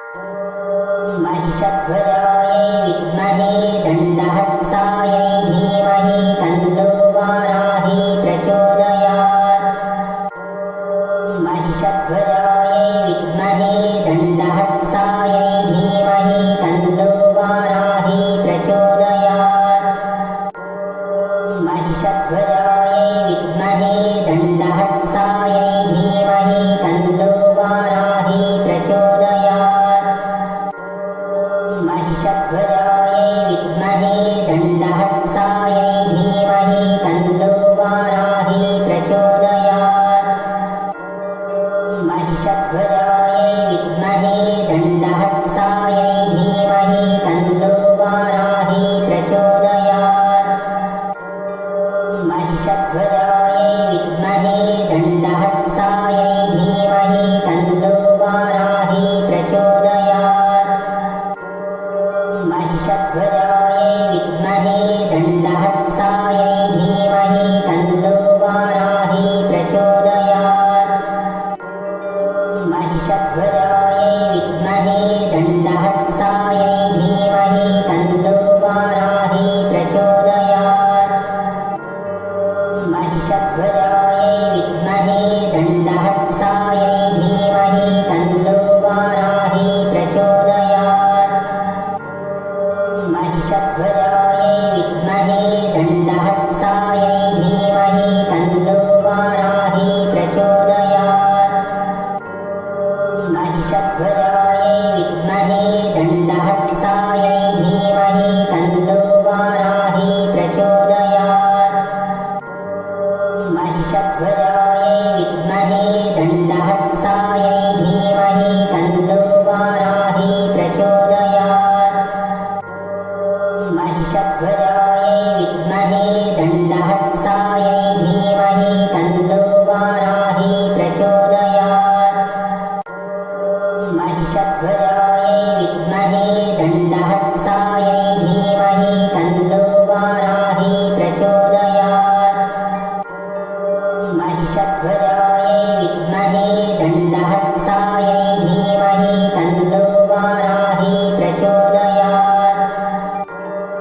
ॐ महिषध्वजायै विद्महे दण्डहस्तायै धीमहि तन्नो वाराही प्रचोदयात्। ॐ महिषध्वजायै विद्महे दण्डहस्तायै धीमहि तन्नो वाराही प्रचोदयात्। ॐ महिषध्वजायै विद्महे दण्डहस्तायै धीमहि तन्नो वाराही प्रचोदयात्। ॐ महिषध्वजायै विद्महे दण्डहस्तायै धीमहि तन्नो वाराही प्रचोदयात्। ॐ महिषध्वजायै विद्महे दण्डहस्तायै धीमहि तन्नो वाराही प्रचोदयात्। ॐ महिषध्वजायै विद्महे दण्डहस्तायै धीमहि तन्नो वाराही प्रचोदयात्। ॐ महिषध्वजायै विद्महे दण्डहस्तायै धीमहि तन्नो वाराही प्रचोदयात्। ॐ महिषध्वजायै विद्महे दण्डहस्तायै धीमहि तन्नो वाराही प्रचोदयात्। ॐ महिषध्वजायै विद्महे दण्डहस्तायै धीमहि तन्नो वाराही प्रचोदयात्। ॐ महिषध्वजायै विद्महे दण्डहस्तायै धीमहि तन्नो वाराही प्रचोदयात्। ॐ महिषध्वजायै विद्महे दण्डहस्तायै धीमहि तन्नो वाराही प्रचोदयात्। ॐ महिषध्वजायै विद्महे दण्डहस्तायै धीमहि तन्नो वाराही प्रचोदयात्। ॐ महिषध्वजायै विद्महे दण्डहस्तायै धीमहि तन्नो वाराही प्रचोदयात्। ॐ महिषध्वजायै विद्महे दण्डहस्तायै धीमहि तन्नो वाराही प्रचोदयात्। ॐ महिषध्वजायै विद्महे दण्डहस्तायै धीमहि तन्नो वाराही प्रचोदयात्।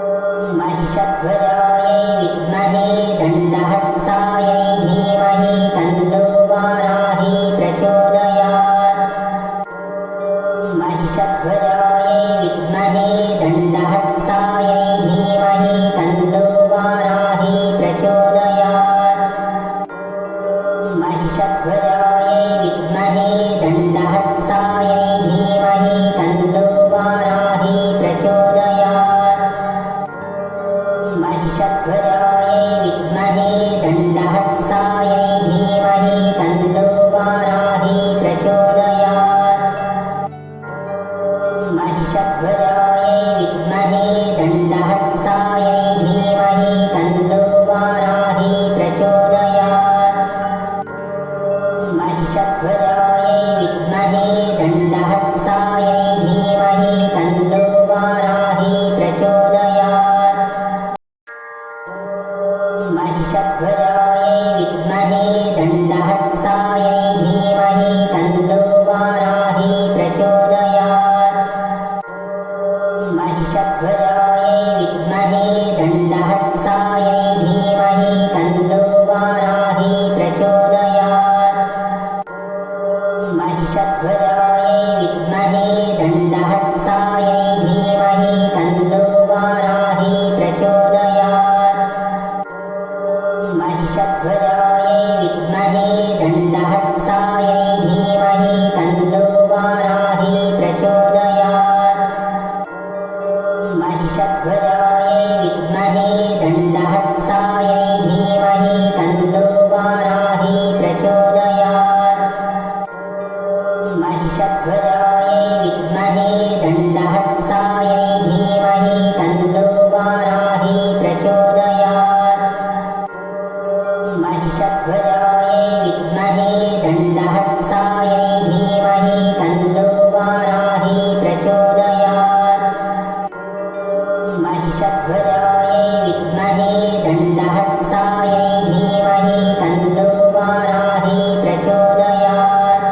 ॐ महिषध्वजायै विद्महे दण्डहस्तायै धीमहि तन्नो वाराही प्रचोदयात्। ॐ महिषध्वजायै विद्महे दण्डहस्तायै धीमहि तन्नो वाराही प्रचोदयात्। ॐ महिषध्वजायै विद्महे दण्डहस्तायै धीमहि तन्नो वाराही प्रचोदयात्। ॐ महिषध्वजायै विद्महे दण्डहस्तायै धीमहि तन्नो वाराही प्रचोदयात्। ॐ महिषध्वजायै विद्महे दण्डहस्तायै धीमहि तन्नो वाराही प्रचोदयात्। ॐ महिषध्वजायै विद्महे दण्डहस्तायै धीमहि तन्नो वाराही प्रचोदयात्। ॐ महिषध्वजायै विद्महे दण्डहस्तायै धीमहि तन्नो वाराही प्रचोदयात्। ॐ महिषध्वजायै विद्महे दण्डहस्तायै धीमहि तन्नो वाराही प्रचोदयात्। ॐ महिषध्वजायै विद्महे दण्डहस्तायै धीमहि तन्नो वाराही प्रचोदयात्। ॐ महिषध्वजायै विद्महे दण्डहस्तायै धीमहि तन्नो वाराही प्रचोदयात्। ॐ महिषध्वजायै विद्महे दण्डहस्तायै धीमहि तन्नो वाराही प्रचोदयात्। ॐ महिषध्वजायै विद्महे दण्डहस्तायै धीमहि तन्नो वाराही प्रचोदयात्। ॐ महिषध्वजायै विद्महे दण्डहस्तायै धीमहि तन्नो वाराही प्रचोदयात्। ॐ महिषध्वजायै विद्महे दण्डहस्तायै धीमहि तन्नो वाराही प्रचोदयात्।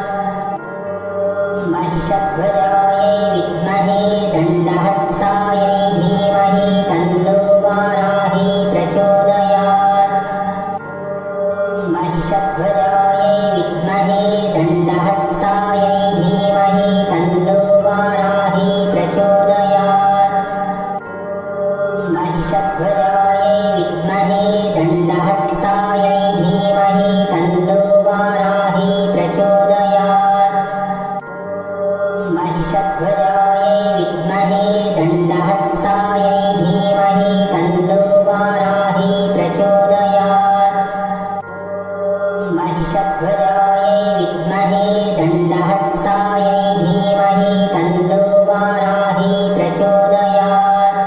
ॐ महिषध्वजायै विद्महे दण्डहस्तायै धीमहि तन्नो वाराही प्रचोदयात्। ॐ महिषध्वजायै विद्महे दण्डहस्तायै धीमहि तन्नो वाराही प्रचोदयात्। ॐ महिषध्वजायै विद्महे दण्डहस्तायै धीमहि तन्नो वाराही प्रचोदयात्। ॐ महिषध्वजायै विद्महे दण्डहस्तायै धीमहि तन्नो वाराही प्रचोदयात्। ॐ महिषध्वजायै विद्महे दण्डहस्तायै धीमहि तन्नो वाराही प्रचोदयात्।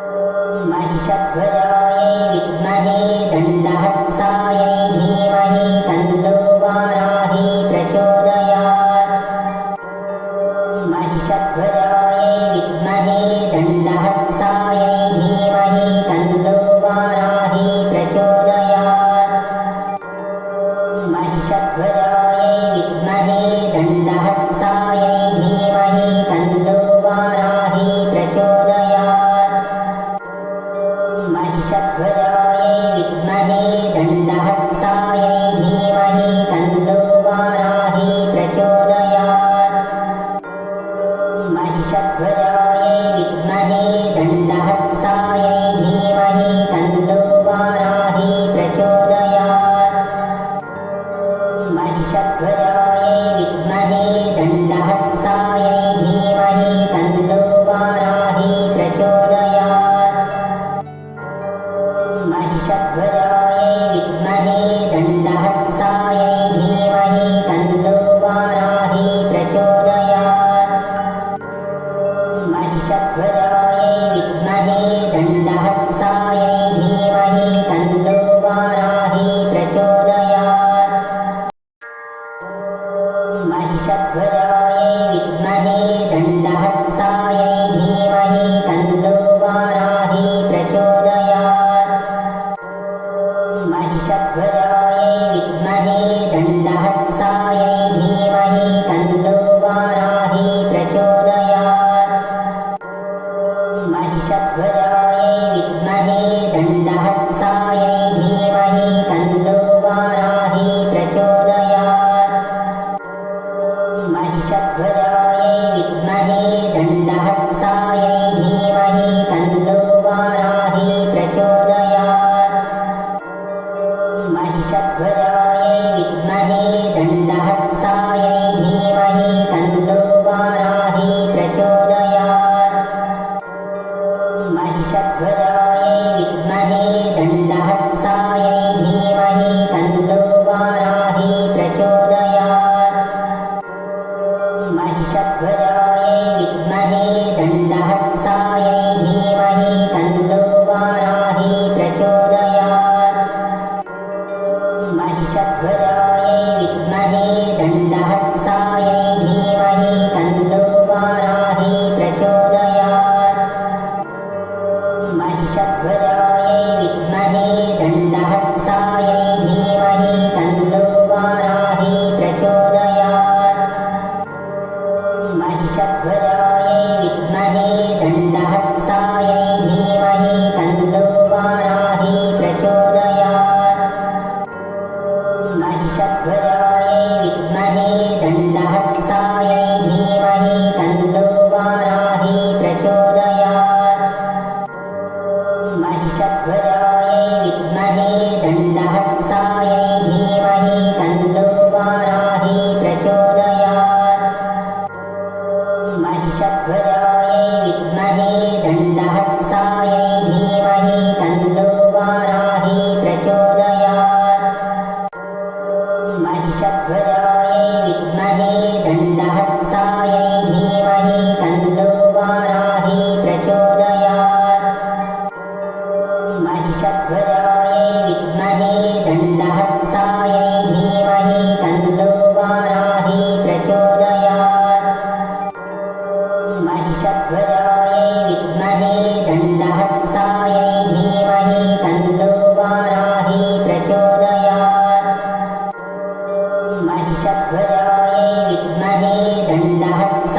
ॐ महिषध्वजायै विद्महे दण्डहस्तायै धीमहि तन्नो वाराही प्रचोदयात्। ॐ महिषध्वजायै विद्महे दण्डहस्तायै धीमहि तन्नो वाराही प्रचोदयात्। ॐ महिषध्वजायै विद्महे दण्डहस्तायै धीमहि तन्नो वाराही प्रचोदयात्। ॐ महिषध्वजायै विद्महे दण्डहस्तायै धीमहि तन्नो वाराही प्रचोदयात्। ॐ महिषध्वजायै विद्महे दण्डहस्तायै धीमहि तन्नो वाराही प्रचोदयात्। ॐ महिषध्वजायै विद्महे दण्डहस्तायै धीमहि तन्नो वाराही प्रचोदयात्। ॐ महिषध्वजायै विद्महे दण्डहस्तायै धीमहि तन्नो वाराही प्रचोदयात्। ॐ महिषध्वजायै विद्महे दण्डहस्तायै धीमहि तन्नो वाराही प्रचोदयात्। ॐ महिषध्वजायै विद्महे दण्डहस्तायै धीमहि तन्नो वाराही प्रचोदयात्। ॐ महिषध्वजायै विद्महे दण्डहस्तायै धीमहि तन्नो वाराही प्रचोदयात्। ॐ महिषध्वजायै विद्महे दण्डहस्तायै धीमहि तन्नो वाराही प्रचोदयात्। ॐ महिषध्वजायै विद्महे दण्डहस्तायै धीमहि तन्नो वाराही प्रचोदयात्। ॐ महिषध्वजायै विद्महे दण्डहस्तायै धीमहि तन्नो वाराही प्रचोदयात्। ॐ महिषध्वजायै विद्महे दण्डहस्तायै धीमहि तन्नो वाराही प्रचोदयात्। ॐ महिषध्वजायै विद्महे दण्डहस्तायै धीमहि तन्नो वाराही प्रचोदयात्। ॐ महिषध्वजायै विद्महे दण्डहस्तायै धीमहि तन्नो वाराही प्रचोदयात्। ॐ महिषध्वजायै विद्महे दण्डहस्तायै धीमहि तन्नो वाराही प्रचोदयात्। ॐ महिषध्वजायै विद्महे दण्डहस्तायै धीमहि तन्नो वाराही प्रचोदयात्। ॐ महिषध्वजायै विद्महे दण्डहस्तायै धीमहि तन्नो वाराही प्रचोदयात्। ॐ महिषध्वजायै विद्महे दण्डहस्तायै धीमहि तन्नो वाराही प्रचोदयात्। ॐ महिषध्वजायै विद्महे दण्डहस्तायै धीमहि तन्नो वाराही प्रचोदयात्। ॐ महिषध्वजायै विद्महे दण्डहस्तायै धीमहि तन्नो वाराही प्रचोदयात्। ॐ महिषध्वजायै विद्महे दण्डहस्तायै धीमहि तन्नो वाराही प्रचोदयात्। ॐ महिषध्वजायै विद्महे दण्डहस्तायै धीमहि तन्नो वाराही प्रचोदयात्। ॐ महिषध्वजायै विद्महे दण्डहस्तायै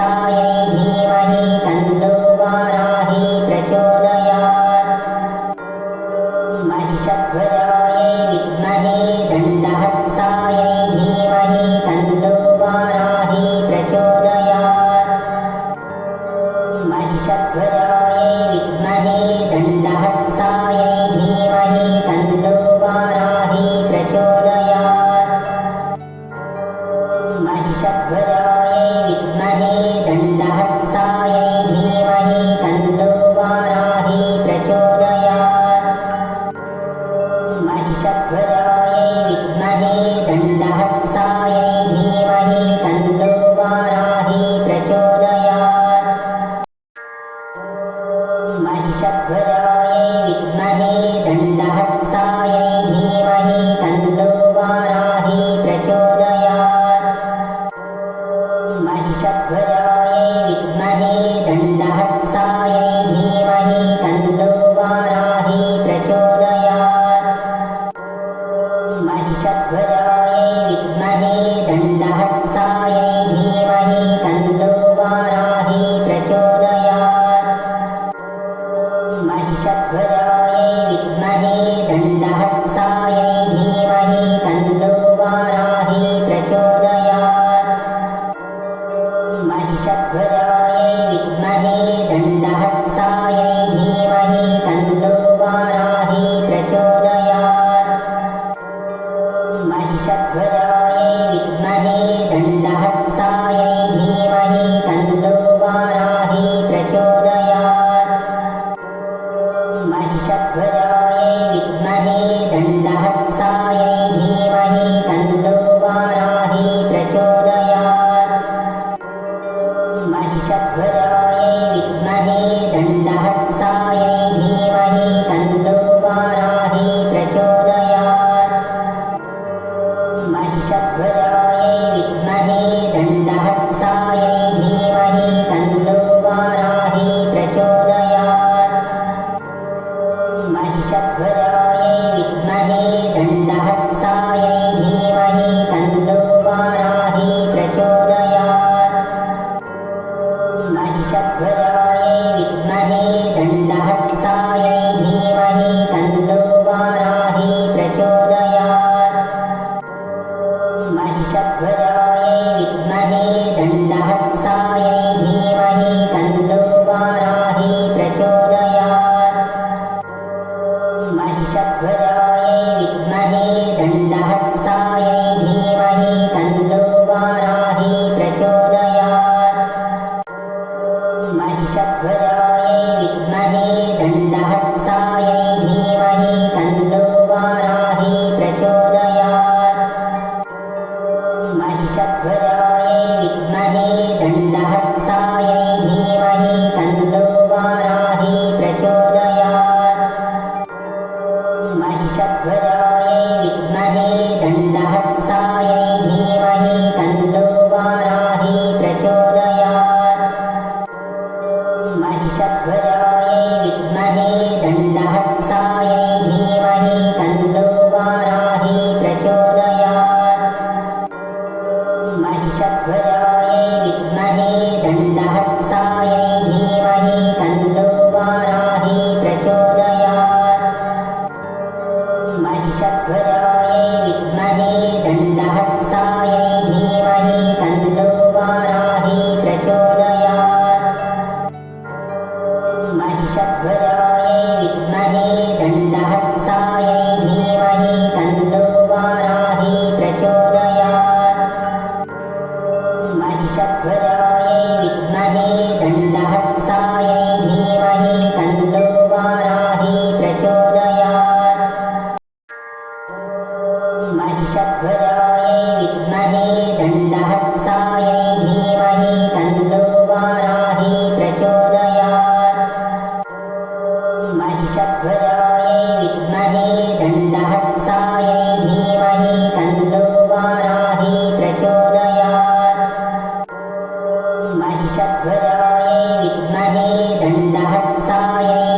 महिषध्वजायै विद्महे दण्डहस्तायै धीमहि तन्नो वाराही प्रचोदयात्। महिषध्वजायै विद्महे दण्डहस्तायै धीमहि तन्नो वाराही प्रचोदयात्। महिषध्वजायै विद्महे दण्डहस्तायै धीमहि तन्नो वाराही प्रचोदयात्। महिषध्वजायै विद्महे दण्डहस्तायै धीमहि तन्नो वाराही प्रचोदयात्। महिषध्वजायै विद्महे दण्डहस्तायै धीमहि तन्नो वाराही प्रचोदयात्। महिषध्वजायै विद्महे दण्डहस्तायै धीमहि तन्नो वाराही प्रचोदयात्। महिषध्वजायै विद्महे दण्डहस्तायै धीमहि तन्नो वाराही प्रचोदयात्। महिषध्वजायै विद्महे दण्डहस्तायै धीमहि तन्नो वाराही प्रचोदयात्। महिषध्वजायै विद्महे दण्डहस्तायै धीमहि तन्नो वाराही प्रचोदयात्। महिषध्वजायै विद्महे दण्डहस्तायै धीमहि तन्नो वाराही प्रचोदयात्। महिषध्वजायै विद्महे दण्डहस्तायै धीमहि तन्नो वाराही प्रचोदयात्। महिषध्वजायै विद्महे दण्डहस्तायै धीमहि तन्नो वाराही प्रचोदयात्। महिषध्वजायै विद्महे दण्डहस्तायै धीमहि तन्नो वाराही प्रचोदयात्। महिषध्वजायै विद्महे दण्डहस्तायै धीमहि तन्नो वाराही प्रचोदयात्। महिषध्वजायै विद्महे दण्डहस्तायै धीमहि तन्नो वाराही प्रचोदयात्। महिषध्वजायै विद्महे दण्डहस्तायै धीमहि तन्नो वाराही प्रचोदयात्। महिषध्वजायै विद्महे दण्डहस्तायै धीमहि तन्नो वाराही प्रचोदयात्। महिषध्वजायै विद्महे दण्डहस्तायै धीमहि तन्नो वाराही प्रचोदयात्। महिषध्वजायै विद्महे दण्डहस्तायै धीमहि तन्नो वाराही प्रचोदयात्। महिषध्वजायै विद्महे दण्डहस्तायै